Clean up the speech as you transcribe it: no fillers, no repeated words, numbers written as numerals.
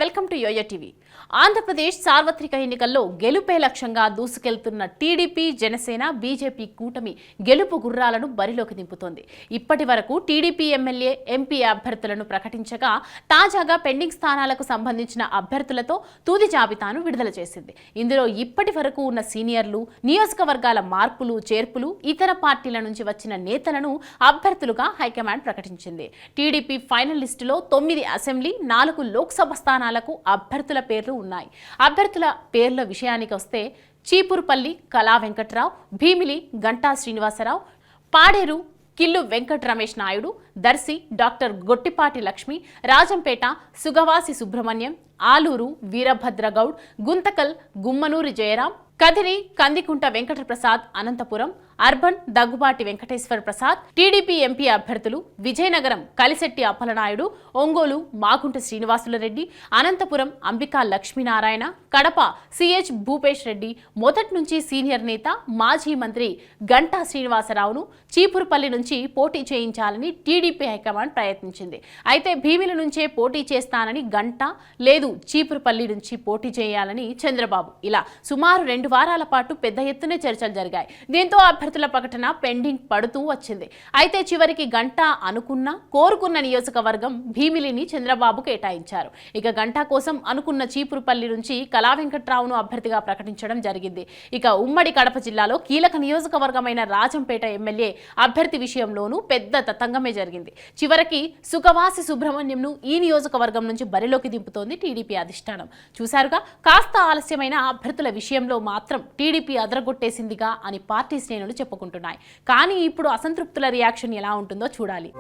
Welcome to YOYO TV. Andhra Pradesh సార్వత్రిక ఎన్నికల్లో గెలుపే లక్ష్యంగా దూసుకెళ్తున్న టీడీపీ, జనసేన, బీజేపీ కూటమి గెలుపు గుర్రాలను బరిలోకి దింపుతోంది. ఇప్పటి వరకు టీడీపీ ఎమ్మెల్యే, ఎంపీ అభ్యర్థులను ప్రకటించగా తాజాగా పెండింగ్ స్థానాలకు సంబంధించిన అభ్యర్థులతో తుది జాబితాను విడుదల చేసింది. ఇందులో ఇప్పటి వరకు ఉన్న సీనియర్లు, నియోజకవర్గాల మార్పులు, చేర్పులు, ఇతర పార్టీల నుంచి వచ్చిన నేతలను అభ్యర్థులుగా హైకమాండ్ ప్రకటించింది. టీడీపీ ఫైనల్ లిస్టులో 9 అసెంబ్లీ, 4 లోక్సభ స్థానాలకు అభ్యర్థుల పేర్లు ఉన్నాయి. అభ్యర్థుల పేర్ల విషయానికి వస్తే Cheepurupalli Kala Venkatrao, Bheemili Ganta Srinivasarao, Paderu Killu Venkata Ramesh Naidu, Darsi doctor Gottipati Lakshmi, Rajampet Sugavasi Subrahmanyam, Alur Veerabhadragoud, Guntakal Gummanuri Jayaram, Kadiri Kandikunta Venkata Prasad, Anantapuram urban Daggubati Venkateswara Prasad. TDP MP అభ్యర్థులు విజయనగరం కలిశెట్టి అప్పలనాయుడు, ఒంగోలు మాగుంట శ్రీనివాసులరెడ్డి, అనంతపురం అంబికా లక్ష్మీనారాయణ, కడప సిహెచ్ భూపేష్ రెడ్డి. మొదటి నుంచి సీనియర్ నేత, మాజీ మంత్రి గంటా శ్రీనివాసరావును చీపురుపల్లి నుంచి పోటీ చేయించాలని టీడీపీ హైకమాండ్ ప్రయత్నించింది. అయితే భీమిల నుంచే పోటీ చేస్తానని గంటా, లేదు చీపురుపల్లి నుంచి పోటీ చేయాలని చంద్రబాబు, ఇలా సుమారు 2 వారాల పాటు పెద్ద ఎత్తున చర్చలు జరిగాయి. దీంతో అభ్యర్థుల ప్రకటన పెండింగ్ పడుతూ వచ్చింది. అయితే చివరికి గంటా కోరుకున్న నియోజకవర్గం భీమిలిని చంద్రబాబు కేటాయించారు. ఇక గంటా కోసం అనుకున్న చీపురుపల్లి నుంచి కళా వెంకట్రావును అభ్యర్థిగా ప్రకటించడం జరిగింది. ఇక ఉమ్మడి కడప జిల్లాలో కీలక నియోజకవర్గమైన రాజంపేట ఎమ్మెల్యే అభ్యర్థి విషయంలోనూ పెద్ద తతంగమే జరిగింది. చివరికి సుగవాసి సుబ్రహ్మణ్యంను ఈ నియోజకవర్గం నుంచి బరిలోకి దింపుతోంది టీడీపీ అధిష్టానం. చూశారుగా, కాస్త ఆలస్యమైన అభ్యర్థుల విషయంలో మాత్రం టీడీపీ అదరగొట్టేసిందిగా అని పార్టీ శ్రేణులు చెప్పుకుంటున్నాయి. కానీ ఇప్పుడు అసంతృప్తుల రియాక్షన్ ఎలా ఉంటుందో చూడాలి.